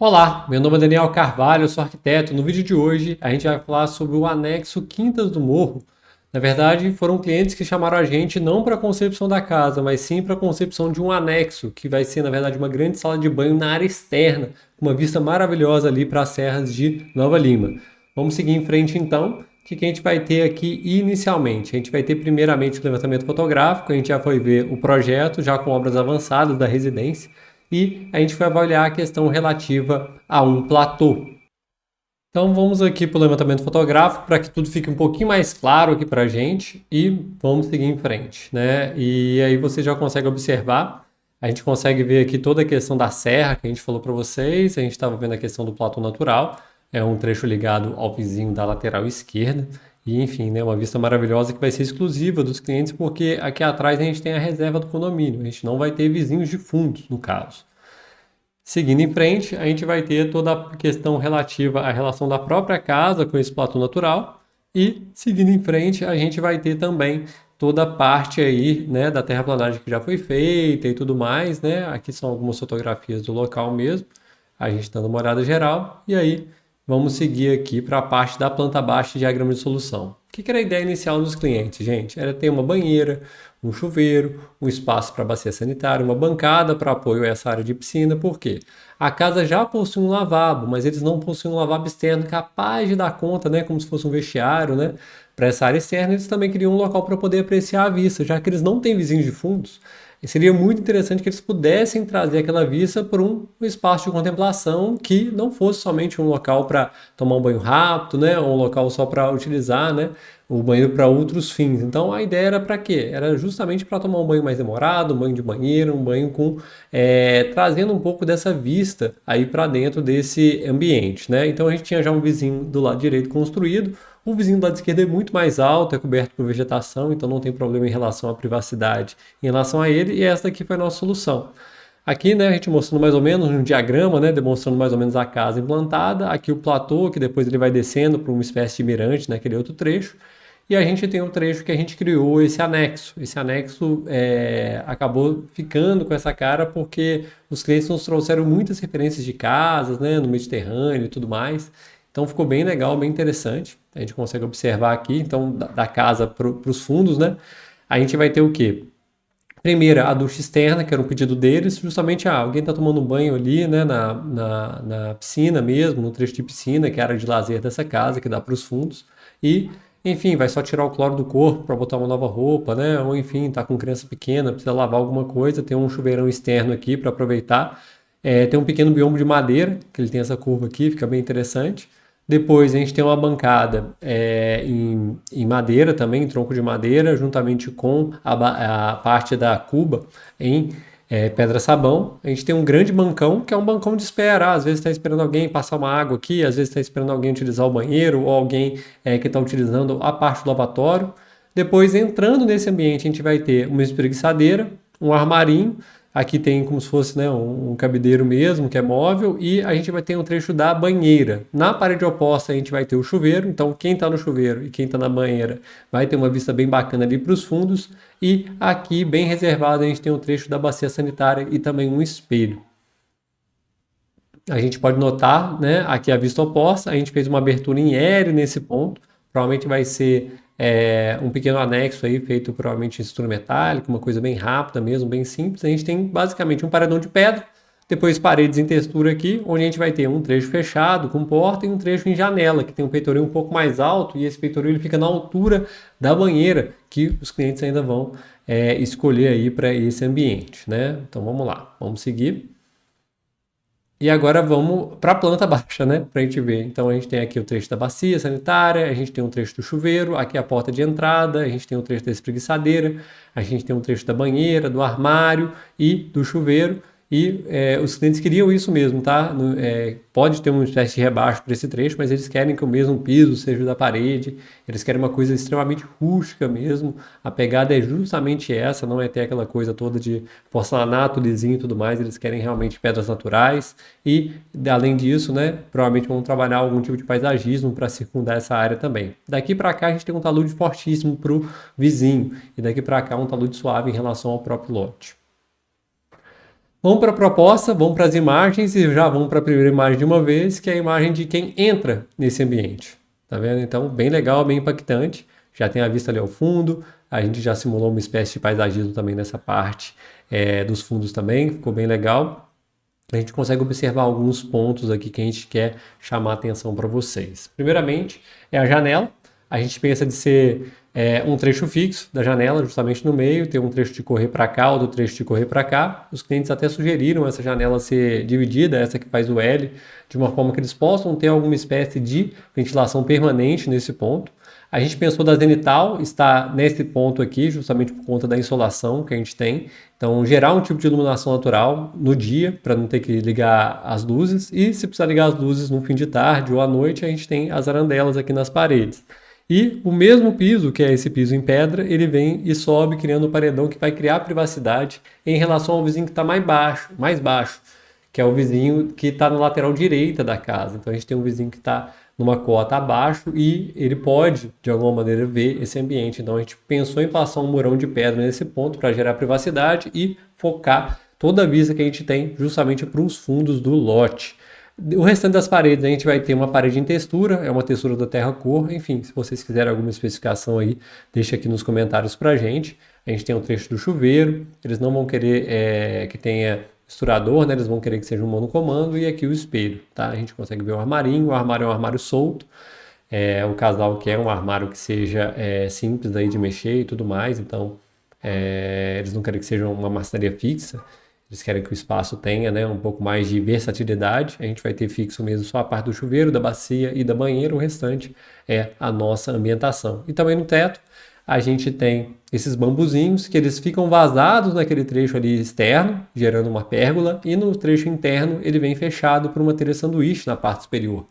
Olá, meu nome é Daniel Carvalho, eu sou arquiteto. No vídeo de hoje a gente vai falar sobre o anexo Quintas do Morro. Na verdade, foram clientes que chamaram a gente não para a concepção da casa, mas sim para a concepção de um anexo, que vai ser, na verdade, uma grande sala de banho na área externa, com uma vista maravilhosa ali para as serras de Nova Lima. Vamos seguir em frente então. O que a gente vai ter aqui inicialmente? A gente vai ter primeiramente o levantamento fotográfico, a gente já foi ver o projeto, já com obras avançadas da residência e a gente vai avaliar a questão relativa a um platô. Então vamos aqui para o levantamento fotográfico para que tudo fique um pouquinho mais claro aqui para a gente e vamos seguir em frente, né? E aí você já consegue observar, a gente consegue ver aqui toda a questão da serra que a gente falou para vocês, a gente estava vendo a questão do platô natural, é um trecho ligado ao vizinho da lateral esquerda e enfim, né, uma vista maravilhosa que vai ser exclusiva dos clientes porque aqui atrás a gente tem a reserva do condomínio, a gente não vai ter vizinhos de fundos no caso. Seguindo em frente, a gente vai ter toda a questão relativa à relação da própria casa com esse platô natural e, seguindo em frente, a gente vai ter também toda a parte aí, né, da terraplanagem que já foi feita e tudo mais, né? Aqui são algumas fotografias do local mesmo, a gente dando uma olhada geral e aí vamos seguir aqui para a parte da planta baixa de diagrama de solução. O que era a ideia inicial dos clientes, gente? Era ter uma banheira, um chuveiro, um espaço para bacia sanitária, uma bancada para apoio a essa área de piscina. Por quê? A casa já possui um lavabo, mas eles não possuem um lavabo externo capaz de dar conta, né, como se fosse um vestiário, né? Para essa área externa, eles também queriam um local para poder apreciar a vista, já que eles não têm vizinhos de fundos. E seria muito interessante que eles pudessem trazer aquela vista para um espaço de contemplação que não fosse somente um local para tomar um banho rápido, né, ou um local só para utilizar, né, o banheiro para outros fins. Então a ideia era para quê? Era justamente para tomar um banho mais demorado, um banho de banheiro, um banho com trazendo um pouco dessa vista aí para dentro desse ambiente, né? Então a gente tinha já um vizinho do lado direito construído. O vizinho do lado esquerdo é muito mais alto, é coberto por vegetação, então não tem problema em relação à privacidade em relação a ele, e essa aqui foi a nossa solução. Aqui, né, a gente mostrando mais ou menos um diagrama, né, demonstrando mais ou menos a casa implantada, aqui o platô, que depois ele vai descendo para uma espécie de mirante naquele outro trecho, e a gente tem um trecho que a gente criou esse anexo. Esse anexo acabou ficando com essa cara porque os clientes nos trouxeram muitas referências de casas, né, no Mediterrâneo e tudo mais, então ficou bem legal, bem interessante. A gente consegue observar aqui, então, da casa para os fundos, né? A gente vai ter o quê? Primeira, a ducha externa, que era um pedido deles, justamente, alguém está tomando um banho ali, né, na piscina mesmo, no trecho de piscina, que é a área de lazer dessa casa, que dá para os fundos. E, enfim, vai só tirar o cloro do corpo para botar uma nova roupa, né? Ou, enfim, tá com criança pequena, precisa lavar alguma coisa, tem um chuveirão externo aqui para aproveitar. Tem um pequeno biombo de madeira, que ele tem essa curva aqui, fica bem interessante. Depois a gente tem uma bancada em madeira também, em tronco de madeira, juntamente com a parte da cuba em pedra-sabão. A gente tem um grande bancão, que é um bancão de espera. Às vezes está esperando alguém passar uma água aqui, às vezes está esperando alguém utilizar o banheiro, ou alguém que está utilizando a parte do lavatório. Depois, entrando nesse ambiente, a gente vai ter uma espreguiçadeira, um armarinho. Aqui tem como se fosse, né, um cabideiro mesmo, que é móvel, e a gente vai ter um trecho da banheira. Na parede oposta a gente vai ter o chuveiro, então quem está no chuveiro e quem está na banheira vai ter uma vista bem bacana ali para os fundos. E aqui, bem reservado, a gente tem um trecho da bacia sanitária e também um espelho. A gente pode notar, né, aqui a vista oposta, a gente fez uma abertura em L nesse ponto, provavelmente vai ser um pequeno anexo aí, feito provavelmente em estrutura metálica, uma coisa bem rápida mesmo, bem simples. A gente tem basicamente um paredão de pedra, depois paredes em textura aqui, onde a gente vai ter um trecho fechado com porta e um trecho em janela, que tem um peitoril um pouco mais alto, e esse peitoril ele fica na altura da banheira, que os clientes ainda vão escolher aí para esse ambiente, né? Então vamos lá, vamos seguir. E agora vamos para a planta baixa, né? Para a gente ver. Então a gente tem aqui o trecho da bacia sanitária, a gente tem um trecho do chuveiro, aqui a porta de entrada, a gente tem um trecho da espreguiçadeira, a gente tem um trecho da banheira, do armário e do chuveiro. E os clientes queriam isso mesmo, tá? Pode ter uma espécie de rebaixo para esse trecho, mas eles querem que o mesmo piso seja da parede, eles querem uma coisa extremamente rústica mesmo. A pegada é justamente essa, não é ter aquela coisa toda de porcelanato, lisinho e tudo mais, eles querem realmente pedras naturais. E, além disso, né, provavelmente vão trabalhar algum tipo de paisagismo para circundar essa área também. Daqui para cá a gente tem um talude fortíssimo para o vizinho, e daqui para cá um talude suave em relação ao próprio lote. Vamos para a proposta, vamos para as imagens e já vamos para a primeira imagem de uma vez, que é a imagem de quem entra nesse ambiente. Tá vendo? Então, bem legal, bem impactante. Já tem a vista ali ao fundo, a gente já simulou uma espécie de paisagismo também nessa parte dos fundos também, ficou bem legal. A gente consegue observar alguns pontos aqui que a gente quer chamar a atenção para vocês. Primeiramente, é a janela. A gente pensa de ser um trecho fixo da janela, justamente no meio, ter um trecho de correr para cá, outro trecho de correr para cá. Os clientes até sugeriram essa janela ser dividida, essa que faz o L, de uma forma que eles possam ter alguma espécie de ventilação permanente nesse ponto. A gente pensou da zenital estar nesse ponto aqui, justamente por conta da insolação que a gente tem. Então, gerar um tipo de iluminação natural no dia, para não ter que ligar as luzes. E se precisar ligar as luzes no fim de tarde ou à noite, a gente tem as arandelas aqui nas paredes. E o mesmo piso, que é esse piso em pedra, ele vem e sobe criando um paredão que vai criar privacidade em relação ao vizinho que está mais baixo, que é o vizinho que está na lateral direita da casa. Então a gente tem um vizinho que está numa cota abaixo e ele pode, de alguma maneira, ver esse ambiente. Então a gente pensou em passar um murão de pedra nesse ponto para gerar privacidade e focar toda a vista que a gente tem justamente para os fundos do lote. O restante das paredes a gente vai ter uma parede em textura, é uma textura da terra cor, enfim, se vocês quiserem alguma especificação aí, deixa aqui nos comentários pra gente. A gente tem um trecho do chuveiro, eles não vão querer que tenha misturador, né? Eles vão querer que seja um monocomando, e aqui o espelho, tá? A gente consegue ver o armarinho é um armário solto, o casal quer um armário que seja simples aí de mexer e tudo mais, então eles não querem que seja uma marcenaria fixa. Eles querem que o espaço tenha, né, um pouco mais de versatilidade. A gente vai ter fixo mesmo só a parte do chuveiro, da bacia e da banheira. O restante é a nossa ambientação. E também no teto a gente tem esses bambuzinhos que eles ficam vazados naquele trecho ali externo, gerando uma pérgola. E no trecho interno ele vem fechado por uma telha sanduíche na parte superior.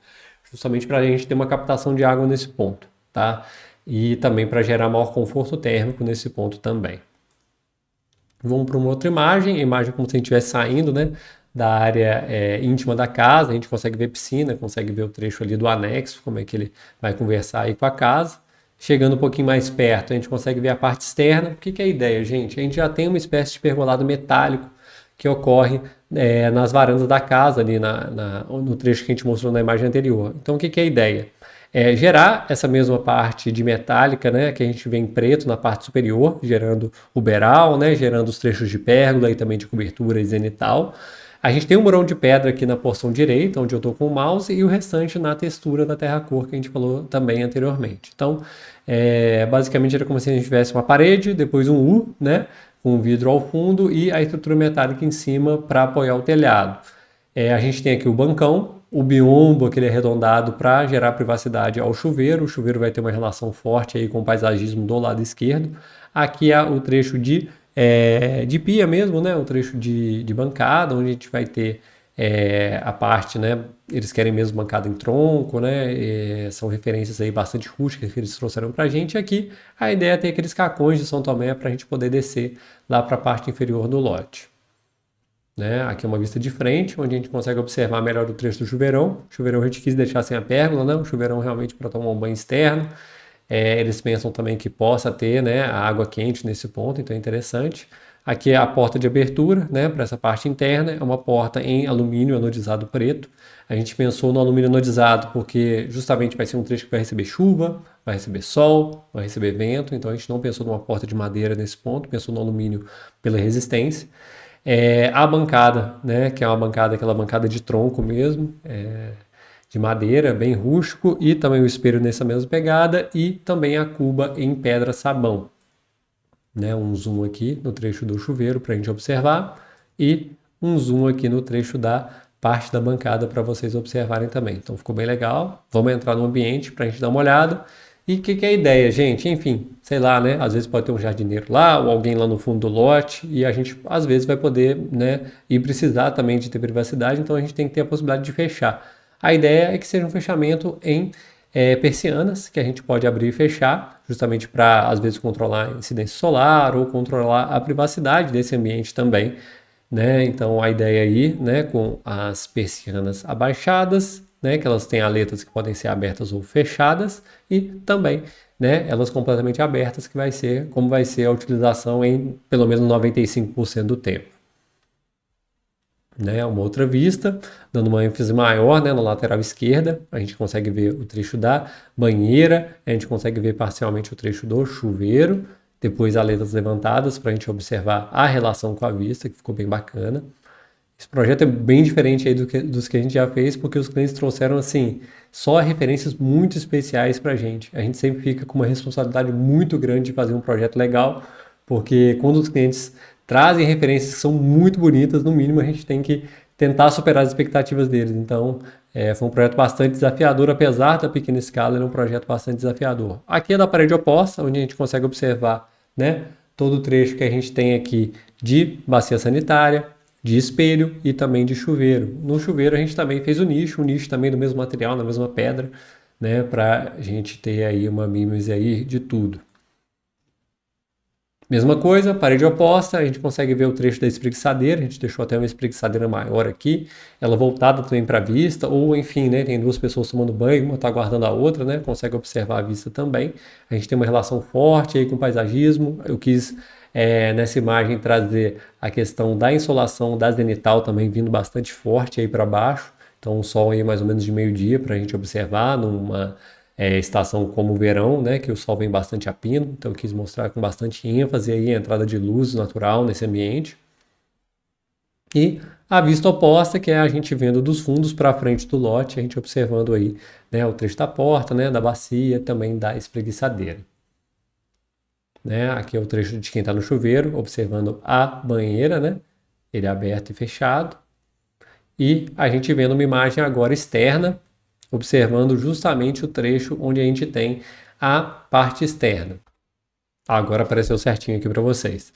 Justamente para a gente ter uma captação de água nesse ponto, tá? E também para gerar maior conforto térmico nesse ponto também. Vamos para uma outra imagem como se a gente estivesse saindo, né, da área íntima da casa. A gente consegue ver piscina, consegue ver o trecho ali do anexo, como é que ele vai conversar aí com a casa. Chegando um pouquinho mais perto, a gente consegue ver a parte externa. O que é a ideia, gente? A gente já tem uma espécie de pergolado metálico que ocorre nas varandas da casa, ali no trecho que a gente mostrou na imagem anterior. Então, o que é a ideia? Gerar essa mesma parte de metálica, né, que a gente vê em preto na parte superior, gerando o beiral, né, gerando os trechos de pérgola e também de cobertura e zenital. A gente tem um murão de pedra aqui na porção direita, onde eu estou com o mouse, e o restante na textura da terra cor que a gente falou também anteriormente. Então, basicamente era como se a gente tivesse uma parede, depois um U, né, com um vidro ao fundo e a estrutura metálica em cima para apoiar o telhado. A gente tem aqui o bancão, o biombo, aquele arredondado para gerar privacidade ao chuveiro. O chuveiro vai ter uma relação forte aí com o paisagismo do lado esquerdo. Aqui é o trecho de pia mesmo, né? O trecho de bancada, onde a gente vai ter a parte, né? Eles querem mesmo bancada em tronco, né? São referências aí bastante rústicas que eles trouxeram para a gente. Aqui a ideia é ter aqueles cacões de São Tomé para a gente poder descer lá para a parte inferior do lote. Né? Aqui é uma vista de frente, onde a gente consegue observar melhor o trecho do chuveirão. O chuveirão a gente quis deixar sem a pérgola, né? O chuveirão realmente para tomar um banho externo. Eles pensam também que possa ter, né, a água quente nesse ponto, então é interessante. Aqui é a porta de abertura, né, para essa parte interna, é uma porta em alumínio anodizado preto. A gente pensou no alumínio anodizado porque justamente vai ser um trecho que vai receber chuva, vai receber sol, vai receber vento, então a gente não pensou numa porta de madeira nesse ponto, pensou no alumínio pela resistência. A bancada, né, que é uma bancada, aquela bancada de tronco mesmo, de madeira, bem rústico, e também o espelho nessa mesma pegada, e também a cuba em pedra sabão. Né, um zoom aqui no trecho do chuveiro para a gente observar, e um zoom aqui no trecho da parte da bancada para vocês observarem também. Então ficou bem legal. Vamos entrar no ambiente para a gente dar uma olhada. E o que é a ideia, gente? Enfim, sei lá, né? Às vezes pode ter um jardineiro lá ou alguém lá no fundo do lote e a gente, às vezes, vai poder, né, e precisar também de ter privacidade, então a gente tem que ter a possibilidade de fechar. A ideia é que seja um fechamento em persianas, que a gente pode abrir e fechar, justamente para, às vezes, controlar a incidência solar ou controlar a privacidade desse ambiente também, né? Então, a ideia aí, né, com as persianas abaixadas, né, que elas têm aletas que podem ser abertas ou fechadas, e também, né, elas completamente abertas, que vai ser como vai ser a utilização em pelo menos 95% do tempo. né, uma outra vista, dando uma ênfase maior, né, na lateral esquerda. A gente consegue ver o trecho da banheira, a gente consegue ver parcialmente o trecho do chuveiro, depois aletas levantadas para a gente observar a relação com a vista, que ficou bem bacana. Esse projeto é bem diferente aí dos que a gente já fez, porque os clientes trouxeram, assim, só referências muito especiais para a gente. A gente sempre fica com uma responsabilidade muito grande de fazer um projeto legal, porque quando os clientes trazem referências que são muito bonitas, no mínimo a gente tem que tentar superar as expectativas deles. Então, foi um projeto bastante desafiador, apesar da pequena escala, ele é um projeto bastante desafiador. Aqui é da parede oposta, onde a gente consegue observar, né, todo o trecho que a gente tem aqui de bacia sanitária, de espelho e também de chuveiro. No chuveiro a gente também fez o nicho também do mesmo material, na mesma pedra, né, para a gente ter aí uma mímese aí de tudo. Mesma coisa, parede oposta, a gente consegue ver o trecho da espreguiçadeira, a gente deixou até uma espreguiçadeira maior aqui, ela voltada também para a vista, ou enfim, né, tem duas pessoas tomando banho, uma está guardando a outra, né, consegue observar a vista também. A gente tem uma relação forte aí com o paisagismo, eu quis nessa imagem trazer a questão da insolação da zenital também vindo bastante forte aí para baixo, então o sol aí mais ou menos de meio-dia para a gente observar numa estação como o verão, né, que o sol vem bastante a pino, então eu quis mostrar com bastante ênfase aí a entrada de luz natural nesse ambiente. E a vista oposta, que é a gente vendo dos fundos para frente do lote, a gente observando aí, né, o trecho da porta, né, da bacia, também da espreguiçadeira. Né, aqui é o trecho de quem está no chuveiro, observando a banheira, né, ele é aberto e fechado. E a gente vendo uma imagem agora externa, observando justamente o trecho onde a gente tem a parte externa. Agora apareceu certinho aqui para vocês.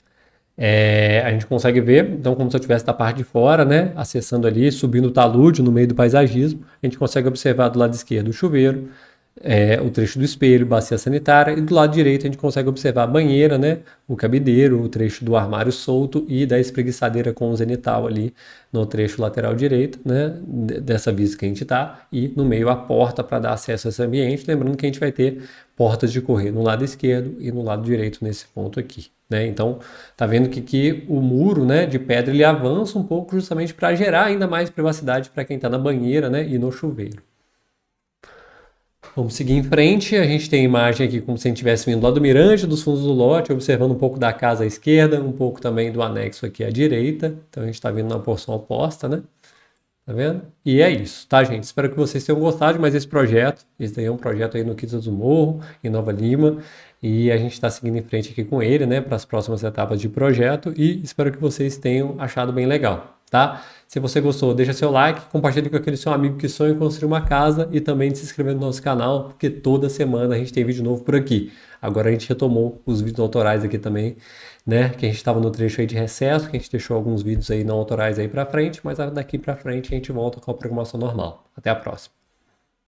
A gente consegue ver, então, como se eu estivesse da parte de fora, né, acessando ali, subindo o talude no meio do paisagismo, a gente consegue observar do lado esquerdo o chuveiro, o trecho do espelho, bacia sanitária, e do lado direito a gente consegue observar a banheira, né, o cabideiro, o trecho do armário solto e da espreguiçadeira com o zenital ali no trecho lateral direito, né, dessa vista que a gente está, e no meio a porta para dar acesso a esse ambiente, lembrando que a gente vai ter portas de correr no lado esquerdo e no lado direito nesse ponto aqui. Né? Então, tá vendo que o muro, né, de pedra ele avança um pouco justamente para gerar ainda mais privacidade para quem está na banheira, né, e no chuveiro. Vamos seguir em frente. A gente tem a imagem aqui como se a gente estivesse vindo lá do mirante, dos fundos do lote, observando um pouco da casa à esquerda, um pouco também do anexo aqui à direita. Então a gente está vindo na porção oposta, né? Tá vendo? E é isso, tá, gente? Espero que vocês tenham gostado de mais esse projeto. Esse daí é um projeto aí no Quintas do Morro, em Nova Lima. E a gente está seguindo em frente aqui com ele, né, para as próximas etapas de projeto. E espero que vocês tenham achado bem legal, tá? Se você gostou, deixa seu like, compartilhe com aquele seu amigo que sonha em construir uma casa e também se inscrever no nosso canal, porque toda semana a gente tem vídeo novo por aqui. Agora a gente retomou os vídeos autorais aqui também, né? Que a gente estava no trecho aí de recesso, que a gente deixou alguns vídeos aí não autorais aí para frente, mas daqui para frente a gente volta com a programação normal. Até a próxima.